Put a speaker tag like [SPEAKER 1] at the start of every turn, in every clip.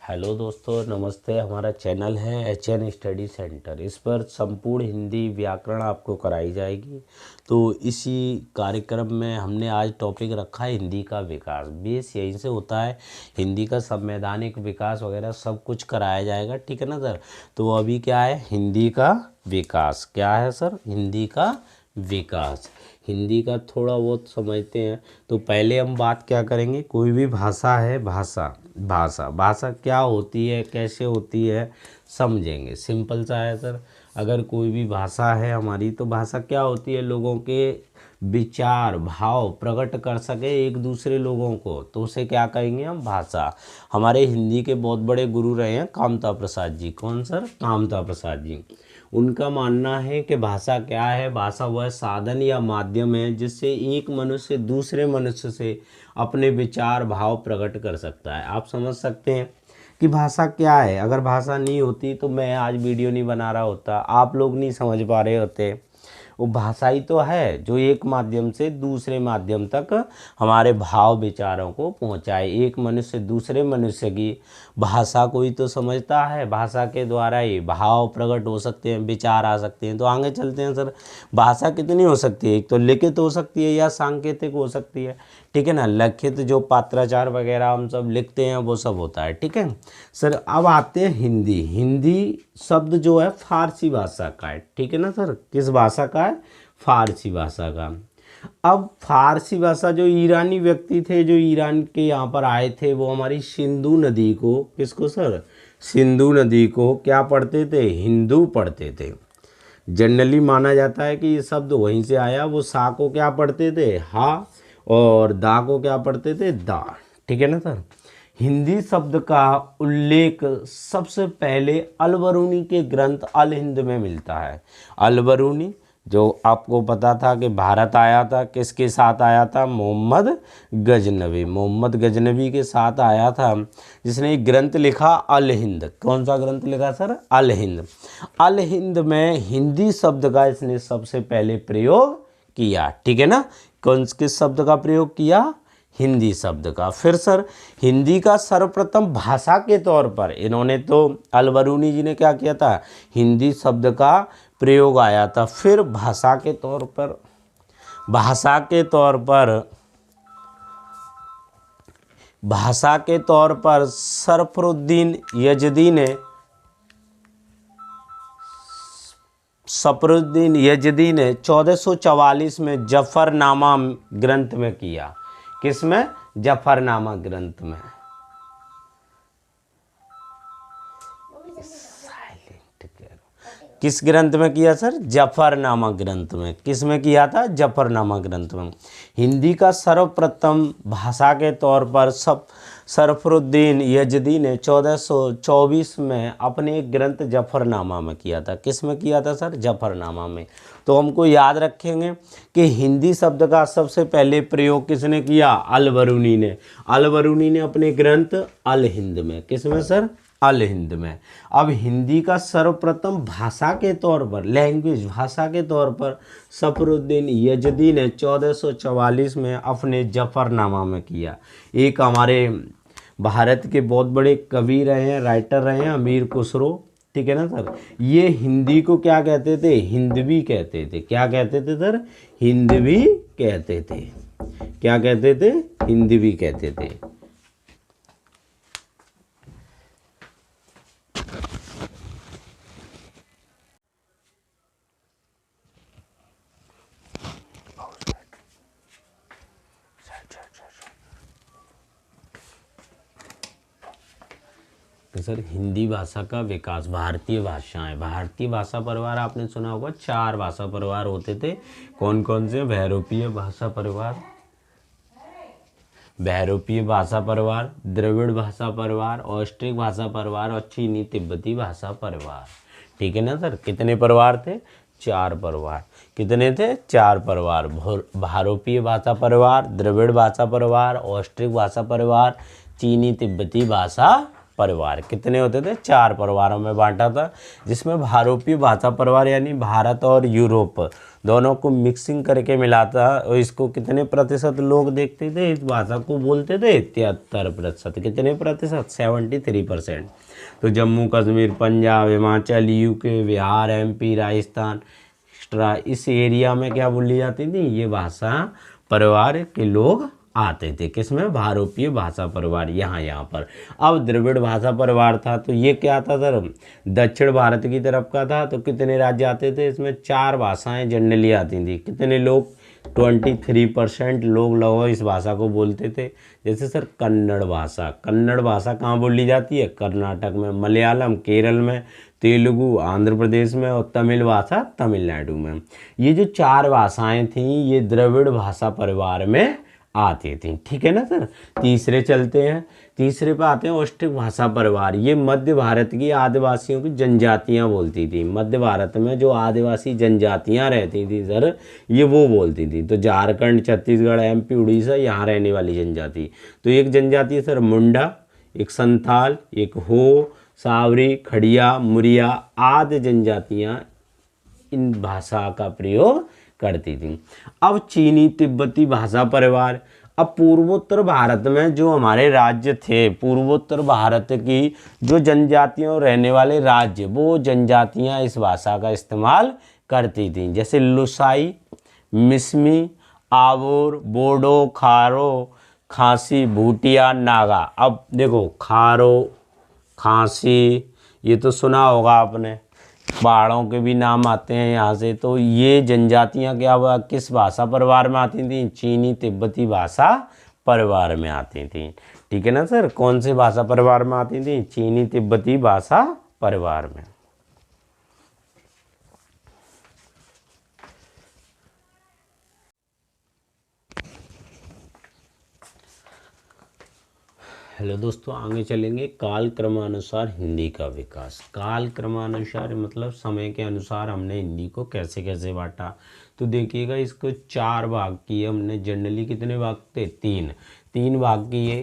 [SPEAKER 1] Hello दोस्तों, नमस्ते। हमारा चैनल है HN स्टडी सेंटर। इस पर संपूर्ण हिंदी व्याकरण आपको कराई जाएगी। तो इसी कार्यक्रम में हमने आज टॉपिक रखा है हिंदी का विकास। बेस यहीं से होता है, हिंदी का संवैधानिक विकास वगैरह सब कुछ कराया जाएगा। ठीक है ना सर। तो अभी क्या है, हिंदी का विकास। क्या है सर? हिंदी का विकास। हिंदी का थोड़ा बहुत समझते हैं। तो पहले हम बात क्या करेंगे, कोई भी भाषा है, भाषा क्या होती है, कैसे होती है, समझेंगे। सिंपल सा है सर। अगर कोई भी भाषा है हमारी, तो भाषा क्या होती है, लोगों के विचार भाव प्रकट कर सके एक दूसरे लोगों को, तो उसे क्या कहेंगे हम, भाषा। हमारे हिंदी के बहुत बड़े गुरु रहे हैं कामता प्रसाद जी। कौन सर? कामता प्रसाद जी। उनका मानना है कि भाषा क्या है, भाषा वह साधन या माध्यम है जिससे एक मनुष्य दूसरे मनुष्य से अपने विचार भाव प्रकट कर सकता है। आप समझ सकते हैं कि भाषा क्या है। अगर भाषा नहीं होती तो मैं आज वीडियो नहीं बना रहा होता, आप लोग नहीं समझ पा रहे होते। वो भाषा ही तो है जो एक माध्यम से दूसरे माध्यम तक हमारे भाव विचारों को पहुंचाए। एक मनुष्य दूसरे मनुष्य की भाषा को ही तो समझता है। भाषा के द्वारा ही भाव प्रकट हो सकते हैं, विचार आ सकते हैं। तो आगे चलते हैं सर। भाषा कितनी हो सकती है? एक तो लिखित हो सकती है या सांकेतिक हो सकती है। ठीक है ना। लिखित जो पात्राचार वगैरह हम सब लिखते हैं वो सब होता है। ठीक है सर। अब आते हैं हिंदी। हिंदी शब्द जो है फारसी भाषा का है। ठीक है ना सर। किस भाषा का है? फारसी भाषा का। अब फारसी भाषा जो ईरानी व्यक्ति थे, जो ईरान के यहाँ पर आए थे, वो हमारी सिंधु नदी को, किसको सर? सिंधु नदी को क्या पढ़ते थे? हिंदू पढ़ते थे। जनरली माना जाता है कि ये शब्द वहीं से आया। वो सा को क्या पढ़ते थे? हा। और दा को क्या पढ़ते थे? दा। ठीक है ना सर। हिंदी शब्द का उल्लेख सबसे पहले अलबरूनी के ग्रंथ अल हिंद में मिलता है। अलबरूनी जो आपको पता था कि भारत आया था, किसके साथ आया था? मोहम्मद गजनवी। मोहम्मद गजनवी के साथ आया था, जिसने एक ग्रंथ लिखा अल हिंद। कौन सा ग्रंथ लिखा सर? अल हिंद। अल हिंद में हिंदी शब्द का इसने सबसे पहले प्रयोग किया। ठीक है ना। कौन किस शब्द का प्रयोग किया? हिंदी शब्द का। फिर सर हिंदी का सर्वप्रथम भाषा के तौर पर इन्होंने तो अलबरूनी जी ने क्या किया था? हिंदी शब्द का प्रयोग आया था। फिर भाषा के तौर पर सफरुद्दीन यजदी ने 1444 में जफरनामा ग्रंथ में किया। किसमें? जफरनामा ग्रंथ में। किस ग्रंथ में किया सर? जफरनामा ग्रंथ में। किस में किया था? जफरनामा ग्रंथ में। हिंदी का सर्वप्रथम भाषा के तौर पर सरफरुद्दीन यजदी ने 1424 में अपने एक ग्रंथ जफरनामा में किया था। किस में किया था सर? जफरनामा में। तो हमको याद रखेंगे कि हिंदी शब्द का सबसे पहले प्रयोग किसने किया? अलबरूनी ने। अलबरूनी ने अपने ग्रंथ अल हिंद में। किस में सर? अल हिंद में। अब हिंदी का सर्वप्रथम भाषा के तौर पर, लैंग्वेज भाषा के तौर पर सफरुद्दीन यजदी ने 1444 में अपने जफरनामा में किया। एक हमारे भारत के बहुत बड़े कवि रहे हैं, राइटर रहे हैं, अमीर खुसरो। ठीक है ना सर। ये हिंदी को क्या कहते थे? हिंदवी कहते थे। क्या कहते थे सर? हिंदवी कहते थे। क्या कहते थे? हिंदवी कहते थे। तो सर हिंदी भाषा का विकास, भारतीय भाषाएं, भारतीय भाषा परिवार आपने सुना होगा, 4 भाषा परिवार होते थे। कौन कौन से? बहुरूपीय भाषा परिवार, बहुरूपीय भाषा परिवार, द्रविड़ भाषा परिवार, ऑस्ट्रिक भाषा परिवार और चीनी तिब्बती भाषा परिवार। ठीक है ना सर। कितने परिवार थे? 4 परिवार। कितने थे? 4 परिवार। बहुरूपीय भाषा परिवार, द्रविड़ भाषा परिवार, ऑस्ट्रिक भाषा परिवार, चीनी तिब्बती भाषा परिवार। कितने होते थे? 4 परिवारों में बांटा था, जिसमें बहुरूपीय भाषा परिवार यानी भारत और यूरोप दोनों को मिक्सिंग करके मिलाता और इसको कितने प्रतिशत लोग देखते थे, इस भाषा को बोलते थे 73%। कितने प्रतिशत? 73%। तो Jammu Kashmir, Punjab, Himachal, UK, Bihar, MP, Rajasthan extra, इस एरिया में क्या बोली जाती थी, ये भाषा परिवार के लोग आते थे। किसमें? भारतीय भाषा परिवार, यहाँ पर। अब द्रविड़ भाषा परिवार था, तो ये क्या था सर, दक्षिण भारत की तरफ का था। तो कितने राज्य आते थे इसमें? 4 भाषाएं जनरली आती थी। कितने लोग? 23% लोग लगभग इस भाषा को बोलते थे। जैसे सर कन्नड़ भाषा, कन्नड़ भाषा कहाँ बोली जाती है? कर्नाटक में। मलयालम केरल में, तेलुगु आंध्र प्रदेश में, और तमिल भाषा तमिलनाडु में। ये जो 4 भाषाएं थीं ये द्रविड़ भाषा परिवार में आती थी। ठीक है ना सर। तीसरे चलते हैं, तीसरे पे आते हैं औष्टिक भाषा परिवार। ये मध्य भारत की आदिवासियों की जनजातियां बोलती थी। मध्य भारत में जो आदिवासी जनजातियां रहती थी सर, ये वो बोलती थी। तो झारखंड, छत्तीसगढ़, एमपी, उड़ीसा, यहाँ रहने वाली जनजाति। तो एक जनजाति है सर मुंडा, एक संथाल, एक हो, सावरी, खड़िया, मुरिया आदि जनजातियां इन भाषा का प्रयोग करती थी। अब चीनी तिब्बती भाषा परिवार। अब पूर्वोत्तर भारत में जो हमारे राज्य थे, पूर्वोत्तर भारत की जो जनजातियों रहने वाले राज्य, वो जनजातियां इस भाषा का इस्तेमाल करती थीं। जैसे लुसाई, मिसमी, आवोर, बोडो, खारो, खासी, भूटिया, नागा। अब देखो खारो, खांसी, ये तो सुना होगा आपने, पहाड़ों के भी नाम आते हैं यहाँ से। तो ये जनजातियाँ क्या हुआ, किस भाषा परिवार में आती थी? चीनी तिब्बती भाषा परिवार में आती थी। ठीक है ना सर। कौन से भाषा परिवार में आती थी? चीनी तिब्बती भाषा परिवार में। हेलो दोस्तों, आगे चलेंगे। काल क्रमानुसार हिंदी का विकास। काल क्रमानुसार मतलब समय के अनुसार हमने हिंदी को कैसे कैसे बांटा। तो देखिएगा, इसको 4 भाग किए हमने। जनरली कितने भाग थे? 3 भाग किए।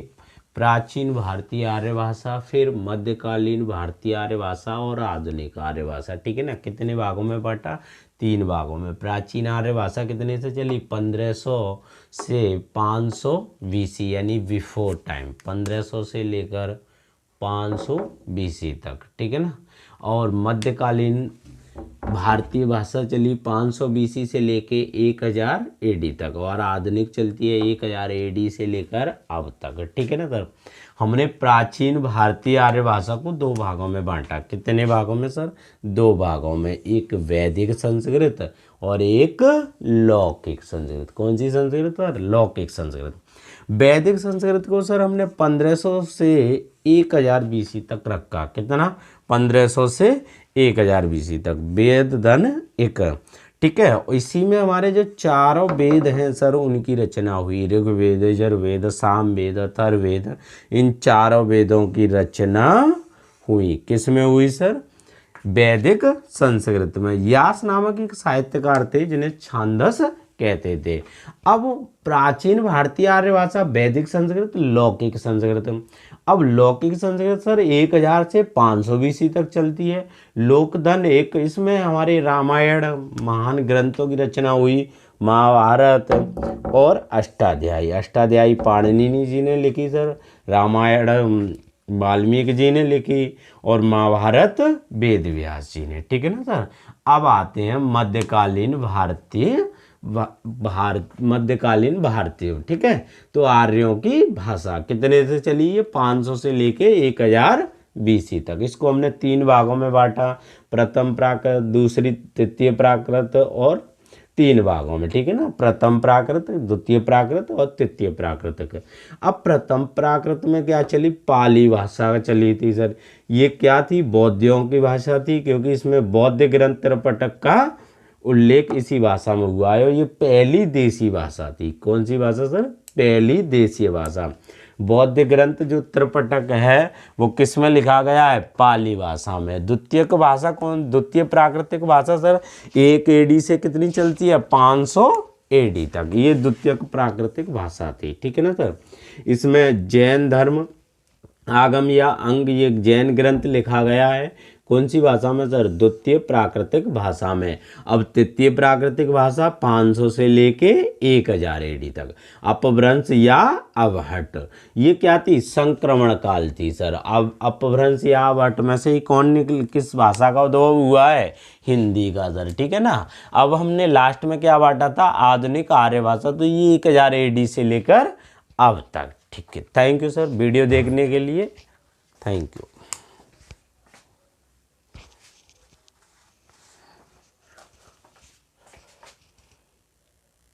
[SPEAKER 1] प्राचीन भारतीय आर्य भाषा, फिर मध्यकालीन भारतीय आर्य भाषा और आधुनिक आर्य भाषा। ठीक है ना। कितने भागों में बांटा? 3 भागों में। प्राचीन आर्य भाषा कितने से चली? 1500 से 500 BC, यानी बिफोर टाइम। 1500 से लेकर 500 BC तक। ठीक है ना। और मध्यकालीन भारतीय भाषा चली 500 BC से लेके 1000 AD तक, और आधुनिक चलती है 1000 AD से लेकर अब तक। ठीक है ना सर। हमने प्राचीन भारतीय आर्य भाषा को 2 भागों में बांटा। कितने भागों में सर? 2 भागों में। एक वैदिक संस्कृत और एक लौकिक संस्कृत। कौन सी संस्कृत सर? लौकिक संस्कृत। वैदिक संस्कृत को सर हमने 1500 से 1000 BC तक रखा। कितना? 1500 से 1000 BC तक। वेद धन एक। ठीक है। इसी में हमारे जो 4 वेद हैं सर, उनकी रचना हुई। ऋग्वेद, यजुर्वेद, सामवेद, अथर्ववेद, इन 4 वेदों की रचना हुई। किस में हुई सर? वैदिक संस्कृत में। व्यास नामक एक साहित्यकार थे जिन्हें छांदस कहते थे। अब प्राचीन भारतीय आर्य भाषा, वैदिक संस्कृत, लौकिक संस्कृत। अब लौकिक संस्कृत सर 1000 से 500 BC तक चलती है। लोकधन एक, इसमें हमारे रामायण, महान ग्रंथों की रचना हुई। महाभारत और अष्टाध्यायी। अष्टाध्यायी पाणिनि जी ने लिखी सर, रामायण वाल्मीकि जी ने लिखी, और महाभारत वेद व्यास जी ने। ठीक है ना सर। अब आते हैं मध्यकालीन भारतीय मध्यकालीन भारतीय। ठीक है। तो आर्यों की भाषा कितने से चली? ये 500 से लेके 1000 BC तक। इसको हमने 3 भागों में बांटा। प्रथम प्राकृत, दूसरी तृतीय प्राकृत, और 3 भागों में। ठीक है ना। प्रथम प्राकृत, द्वितीय प्राकृत और तृतीय प्राकृत। अब प्रथम प्राकृत में क्या चली? पाली भाषा चली थी सर। ये क्या थी? बौद्धों की भाषा थी, क्योंकि इसमें बौद्ध ग्रंथ त्रिपिटक का उल्लेख इसी भाषा में हुआ है। और ये पहली देसी भाषा थी। कौन सी भाषा सर? पहली देसी भाषा। बौद्ध ग्रंथ जो त्रिपिटक है वो किस में लिखा गया है? पाली भाषा में। द्वितीयक भाषा कौन? द्वितीय प्राकृतिक भाषा सर 1 AD से कितनी चलती है? 500 AD तक। ये द्वितीयक प्राकृतिक भाषा थी। ठीक है ना सर। इसमें जैन धर्म आगम या अंग, ये जैन ग्रंथ लिखा गया है। कौन सी भाषा में सर? द्वितीय प्राकृतिक भाषा में। अब तृतीय प्राकृतिक भाषा 500 से लेके 1000 AD तक। अपभ्रंश या अवहट, ये क्या थी? संक्रमण काल थी सर। अब अपभ्रंश या अवहट में से ही कौन निकल, किस भाषा का उद्भव हुआ है? हिंदी का सर, ठीक है ना। अब हमने लास्ट में क्या बांटा था? आधुनिक आर्य भाषा, तो ये 1000 AD से लेकर अब तक, ठीक है। थैंक यू सर वीडियो देखने के लिए, थैंक यू।